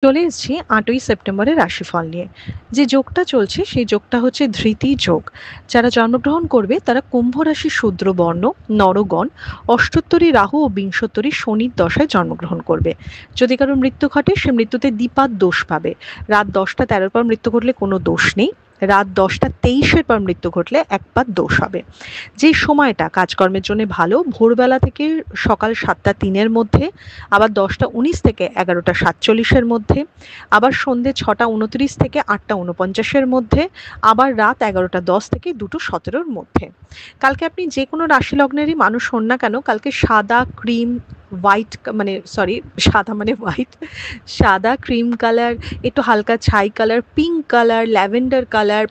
চলে এসেছি ৮ই সেপ্টেম্বরের রাশিফল নিয়ে। যে যোগটা চলছে সেই যোগটা হচ্ছে ধৃতি যোগ। যারা জন্মগ্রহণ করবে তারা কুম্ভ রাশির শূদ্র বর্ণ, নরগণ, অষ্টোত্তরী রাহু ও বিংশোত্তরী শনির দশায় জন্মগ্রহণ করবে। যদি কারোর মৃত্যু ঘটে সে মৃত্যুতে দ্বিপাদ দোষ পাবে। রাত ১০টা ১৩ পর মৃত্যু ঘটলে কোনো দোষ নেই। রাত ১০টা ২৩ পর মৃত্যু ঘটলে একপাদ দোষ হবে। যে সময়টা কাজকর্মের জন্য ভালো ভোরবেলা থেকে সকাল ৭টা ৩ মধ্যে, আবার ১০টা ১৯ থেকে ১১টা ৪৭ মধ্যে, আবার সন্ধে ৬টা ২৯ থেকে ৮টা ৪৯ মধ্যে, আবার রাত ১১টা ১০ থেকে ২টো ১৭ মধ্যে। কালকে আপনি যে কোনো রাশি লগ্নেরই মানুষ হন না কেন, কালকে সাদা ক্রিম হোয়াইট মানে সরি সাদা মানে হোয়াইট, সাদা ক্রিম কালার, একটু হালকা ছাই colour, pink colour, lavender colour,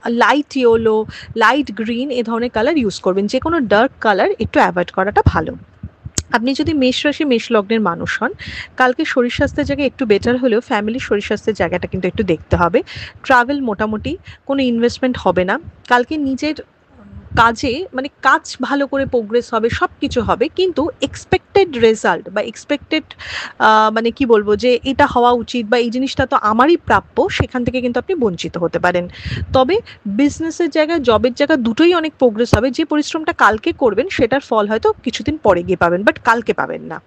light yellow, light green এ ধরনের কালার ইউজ করবেন। যে কোনো ডার্ক কালার একটু অ্যাভয়েড করাটা ভালো। আপনি যদি মেষ রাশি মেষ লগ্নের মানুষ হন, কালকে শরীর স্বাস্থ্যের জায়গায় একটু বেটার হলেও ফ্যামিলির শরীর স্বাস্থ্যের জায়গাটা কিন্তু একটু দেখতে হবে। ট্রাভেল মোটামুটি, কোনো ইনভেস্টমেন্ট হবে না। কালকে নিজের কাজে মানে কাজ ভালো করে প্রোগ্রেস হবে, সব কিছু হবে, কিন্তু এক্সপেক্টেড রেজাল্ট বা এক্সপেক্টেড মানে কি বলবো যে এটা হওয়া উচিত বা এই জিনিসটা তো আমারই প্রাপ্য, সেখান থেকে কিন্তু আপনি বঞ্চিত হতে পারেন। তবে বিজনেসের জায়গায় জবের জায়গায় দুটোই অনেক প্রোগ্রেস হবে। যে পরিশ্রমটা কালকে করবেন সেটার ফল হয়তো কিছুদিন পরে গিয়ে পাবেন, বাট কালকে পাবেন না।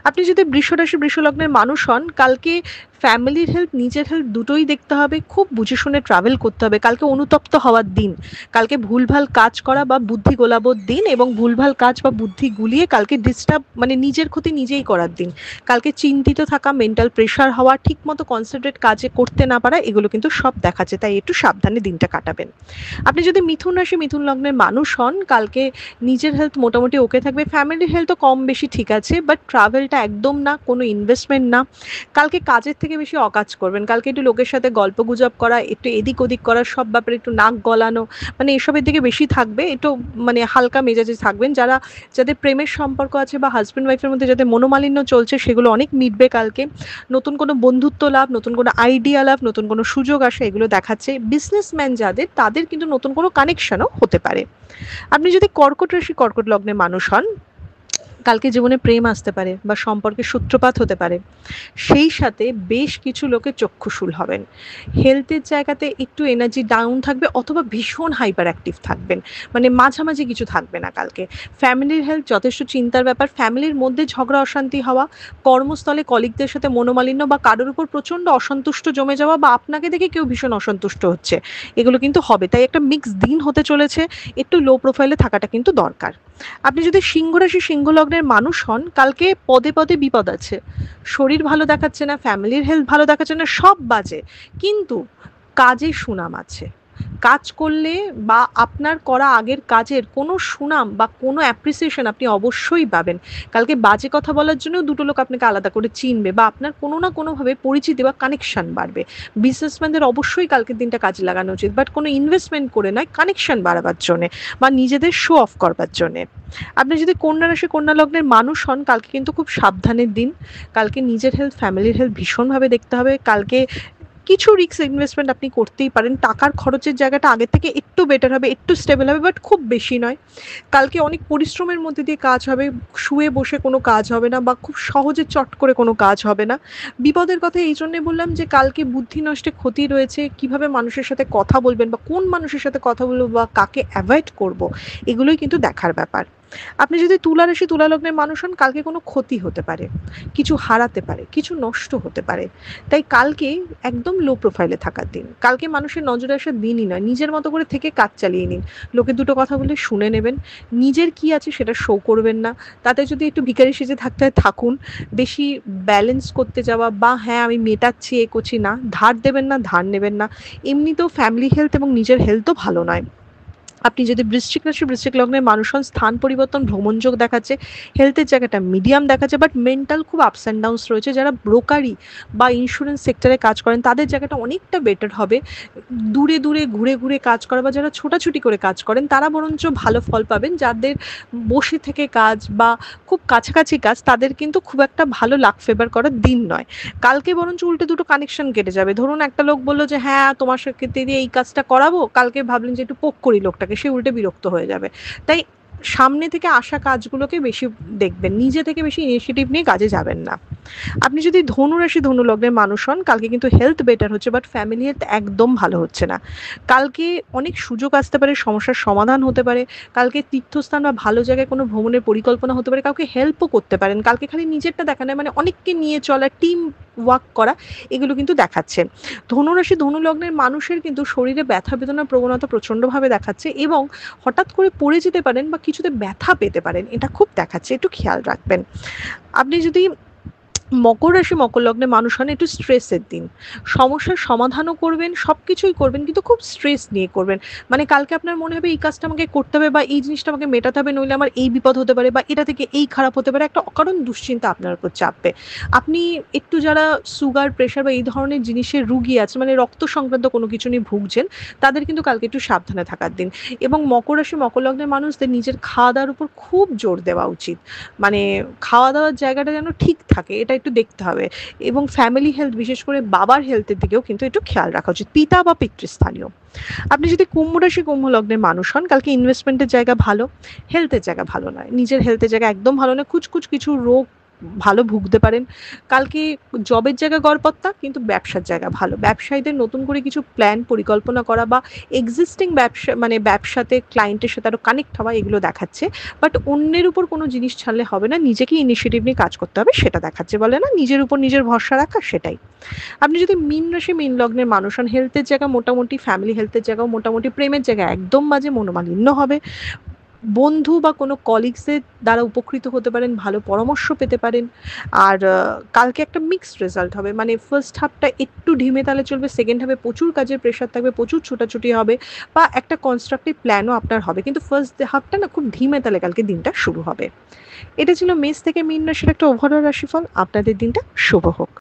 আপনি যদি বৃষ রাশি বৃষ লগ্নের মানুষ হন, কালকে ফ্যামিলির হেলথ নিজের হেলথ দুটোই দেখতে হবে। খুব বুঝে শুনে ট্রাভেল করতে হবে। কালকে অনুতপ্ত হওয়ার দিন, কালকে ভুলভাল কাজ করা বা বুদ্ধি গোলাবোর দিন, এবং ভুলভাল কাজ বা বুদ্ধি গুলিয়ে কালকে ডিস্টার্ব মানে নিজের ক্ষতি নিজেই করার দিন। কালকে চিন্তিত থাকা, মেন্টাল প্রেশার হওয়া, ঠিকমতো কনসেন্ট্রেট কাজে করতে না পারা, এগুলো কিন্তু সব দেখাচ্ছে। তাই একটু সাবধানে দিনটা কাটাবেন। আপনি যদি মিথুন রাশি মিথুন লগ্নের মানুষ হন, কালকে নিজের হেলথ মোটামুটি ওকে থাকবে। ফ্যামিলির হেলথও কম বেশি ঠিক আছে, বাট ট্রাভেলটা একদম না, কোনো ইনভেস্টমেন্ট না। কালকে কাজের থেকে বেশি অকাজ করবেন। কালকে একটু লোকের সাথে গল্প গুজব করা, একটু এদিক ওদিক করা, সব ব্যাপারে একটু নাক গলানো, মানে এসবের দিকে বেশি থাকবে। একটু মানে হালকা মেজাজে থাকবেন। যাদের প্রেমের সম্পর্ক আছে বা হাজব্যান্ড ওয়াইফের মধ্যে যাদের মনোমালিন্য চলছে, সেগুলো অনেক মিটবে কালকে। নতুন কোনো বন্ধুত্ব লাভ, নতুন কোনো আইডিয়া লাভ, নতুন কোনো সুযোগ আসে, এগুলো দেখাচ্ছে। বিজনেসম্যান যাদের, তাদের কিন্তু নতুন কোনো কানেকশনও হতে পারে। আপনি যদি কর্কট রাশি কর্কট লগ্নের মানুষ হন, কালকে জীবনে প্রেম আসতে পারে বা সম্পর্কের সূত্রপাত হতে পারে। সেই সাথে বেশ কিছু লোকে চক্ষুশূল হবেন। হেলথের জায়গাতে একটু এনার্জি ডাউন থাকবে অথবা ভীষণ হাইপার অ্যাক্টিভ থাকবেন, মানে মাঝামাঝি কিছু থাকবে না কালকে। ফ্যামিলির হেলথ যথেষ্ট চিন্তার ব্যাপার। ফ্যামিলির মধ্যে ঝগড়া অশান্তি হওয়া, কর্মস্থলে কলিগদের সাথে মনোমালিন্য বা কারোর উপর প্রচণ্ড অসন্তুষ্ট জমে যাওয়া, বা আপনাকে দেখে কেউ ভীষণ অসন্তুষ্ট হচ্ছে, এগুলো কিন্তু হবে। তাই একটা মিক্স দিন হতে চলেছে। একটু লো প্রোফাইলে থাকাটা কিন্তু দরকার। আপনি যদি সিংহ রাশি সিংহ লগ্নের মানুষ হন, কালকে পদে পদে বিপদ আছে। শরীর ভালো দেখাচ্ছে না, ফ্যামিলির হেলথ ভালো দেখাচ্ছে না, সব বাজে, কিন্তু কাজে সুনাম আছে। কাজ করলে বা আপনার করা আগের কাজের কোনো সুনাম বা কোনো অ্যাপ্রিসিয়েশন আপনি অবশ্যই পাবেন। কালকে বাজে কথা বলার জন্যও দুটো লোক আপনাকে আলাদা করে চিনবে, বা আপনার কোনো না কোনোভাবে পরিচিতি বা কানেকশন বাড়বে। বিজনেসম্যানদের অবশ্যই কালকের দিনটা কাজে লাগানো উচিত, বাট কোনো ইনভেস্টমেন্ট করে নয়, কানেকশন বাড়াবার জন্যে বা নিজেদের শো অফ করবার জন্যে। আপনি যদি কন্যা রাশি কন্যা লগ্নের মানুষ হন, কালকে কিন্তু খুব সাবধানের দিন। কালকে নিজের হেলথ ফ্যামিলির হেলথ ভীষণভাবে দেখতে হবে। কালকে কিছু রিস্ক ইনভেস্টমেন্ট আপনি করতেই পারেন। টাকার খরচের জায়গাটা আগের থেকে একটু বেটার হবে, একটু স্টেবল হবে, বাট খুব বেশি নয়। কালকে অনেক পরিশ্রমের মধ্যে দিয়ে কাজ হবে। শুয়ে বসে কোনো কাজ হবে না, বা খুব সহজে চট করে কোনো কাজ হবে না। বিপদের কথা এই জন্যে বললাম যে কালকে বুদ্ধি নষ্টে ক্ষতি রয়েছে। কিভাবে মানুষের সাথে কথা বলবেন বা কোন মানুষের সাথে কথা বলবো বা কাকে অ্যাভয়েড করব, এগুলোই কিন্তু দেখার ব্যাপার। আপনি যদি তুলা রাশি তুলা লগ্নের মানুষ হন, কালকে কোনো ক্ষতি হতে পারে, কিছু হারাতে পারে, কিছু নষ্ট হতে পারে। তাই কালকে একদম লো প্রোফাইলে থাকার দিন। কালকে মানুষের নজরে আসার দিনই নয়। নিজের মতো করে থেকে কাজ চালিয়ে নিন। লোকে দুটো কথা বলে শুনে নেবেন। নিজের কি আছে সেটা শো করবেন না। তাতে যদি একটু ভিখারি সেজে থাকতে হয় থাকুন। বেশি ব্যালেন্স করতে যাওয়া বা হ্যাঁ আমি মেটাচ্ছি এ করছি, না, ধার দেবেন না, ধার নেবেন না। এমনিতেও ফ্যামিলি হেলথ এবং নিজের হেলথও ভালো নয়। আপনি যদি বৃশ্চিক রাশি বৃশ্চিক লগ্নের মানুষ হন, স্থান পরিবর্তন ভ্রমণ যোগ দেখাচ্ছে। হেলথের জায়গাটা মিডিয়াম দেখাচ্ছে, বাট মেন্টাল খুব আপস অ্যান্ড ডাউনস রয়েছে। যারা ব্রোকারি বা ইন্স্যুরেন্স সেক্টরে কাজ করেন, তাদের জায়গাটা অনেকটা বেটার হবে। দূরে দূরে ঘুরে ঘুরে কাজ করা বা যারা ছোটাছুটি করে কাজ করেন, তারা বরঞ্চ ভালো ফল পাবেন। যাদের বসে থেকে কাজ বা খুব কাছাকাছি কাজ, তাদের কিন্তু খুব একটা ভালো লাক ফেভার করার দিন নয়। কালকে বরঞ্চ উল্টে দুটো কানেকশন কেটে যাবে। ধরুন একটা লোক বললো যে হ্যাঁ তোমার সাথে দিয়ে এই কাজটা করাবো, কালকে ভাবলেন যে একটু পোক করি লোকটাকে, সে উল্টে বিরক্ত হয়ে যাবে। তাই সামনে থেকে আসা কাজগুলোকে বেশি দেখবেন, নিজে থেকে বেশি ইনিশিয়েটিভ নিয়ে কাজে যাবেন না। আপনি যদি ধনু রাশি ধনু লগ্নের মানুষ হন, কালকে কিন্তু হেলথ বেটার হচ্ছে, বাট ফ্যামিলি হেলথ একদম ভালো হচ্ছে না। কালকে অনেক সুযোগ আসতে পারে, সমস্যার সমাধান হতে পারে। কালকে তীর্থস্থান বা ভালো জায়গায় কোনো ভ্রমণের পরিকল্পনা হতে পারে, কাউকে হেল্পও করতে পারেন। কালকে খালি নিজেরটা দেখা নয়, মানে অনেককে নিয়ে চলা, টিম ওয়ার্ক করা, এগুলো কিন্তু দেখাচ্ছে। ধনুরাশি ধনু লগ্নের মানুষের কিন্তু শরীরে ব্যথা বেদনার প্রবণতা প্রচণ্ডভাবে দেখাচ্ছে, এবং হঠাৎ করে পড়ে যেতে পারেন বা কিছুতে ব্যথা পেতে পারেন, এটা খুব দেখাচ্ছে, একটু খেয়াল রাখবেন। আপনি যদি মকর রাশি মকর লগ্নে মানুষ হন, একটু স্ট্রেসের দিন। সমস্যার সমাধানও করবেন, সব কিছুই করবেন, কিন্তু খুব স্ট্রেস নিয়ে করবেন। মানে কালকে আপনার মনে হবে এই কাজটা আমাকে করতে হবে, বা এই জিনিসটা আমাকে মেটাতে হবে, নইলে আমার এই বিপদ হতে পারে, বা এটা থেকে এই খারাপ হতে পারে, একটা অকারণ দুশ্চিন্তা আপনার উপর চাপবে। আপনি একটু যারা সুগার প্রেশার বা এই ধরনের জিনিসের রুগী আছে, মানে রক্ত সংক্রান্ত কোনো কিছু নিয়ে ভুগছেন, তাদের কিন্তু কালকে একটু সাবধানে থাকার দিন। এবং মকর রাশি মকর লগ্নের মানুষদের নিজের খাওয়া দাওয়ার উপর খুব জোর দেওয়া উচিত। মানে খাওয়া দাওয়ার জায়গাটা যেন ঠিক থাকে, এটা একটু দেখতে হবে। এবং ফ্যামিলি হেলথ, বিশেষ করে বাবার হেলথের দিকেও কিন্তু একটু খেয়াল রাখা উচিত, পিতা বা পিতৃস্থানীয়। আপনি যদি কুম্ভ রাশি কুম্ভ লগ্নের মানুষ হন, কালকে ইনভেস্টমেন্টের জায়গা ভালো, হেলথের জায়গা ভালো নয়। নিজের হেলথের জায়গা একদম ভালো নয়, কুচকুচ কিছু রোগ ভালো ভুগতে পারেন। কালকে জবের জায়গা গড়পত্তা, কিন্তু ব্যবসার জায়গা ভালো। ব্যবসায়ীদের নতুন করে কিছু প্ল্যান পরিকল্পনা করা, বা এক্সিস্টিং ব্যবসা মানে ব্যবসাতে ক্লায়েন্টের সাথে আরও কানেক্ট হওয়া, এগুলো দেখাচ্ছে। বাট অন্যের উপর কোনো জিনিস ছাড়লে হবে না, নিজেকে ইনিশিয়েটিভ নিয়ে কাজ করতে হবে, সেটা দেখাচ্ছে। বলে না, নিজের উপর নিজের ভরসা রাখা, সেটাই। আপনি যদি মীন রাশি মীন লগ্নের মানুষ হন, হেলথের জায়গা মোটামুটি, ফ্যামিলি হেলথের জায়গাও মোটামুটি, প্রেমের জায়গা একদম বাজে, মনোমালিন্য হবে। বন্ধু বা কোনো কলিগসের দ্বারা উপকৃত হতে পারেন, ভালো পরামর্শ পেতে পারেন। আর কালকে একটা মিক্সড রেজাল্ট হবে, মানে ফার্স্ট হাফটা একটু ঢিমে তালে চলবে, সেকেন্ড হাফে প্রচুর কাজের প্রেশার থাকবে, প্রচুর ছোটাছুটি হবে, বা একটা কনস্ট্রাকটিভ প্ল্যানও আপনার হবে, কিন্তু ফার্স্ট হাফটা না খুব ঢিমে তালে কালকে দিনটা শুরু হবে। এটা ছিল মেষ থেকে মীন রাশির একটা ওভারঅল রাশিফল। আপনাদের দিনটা শুভ হোক।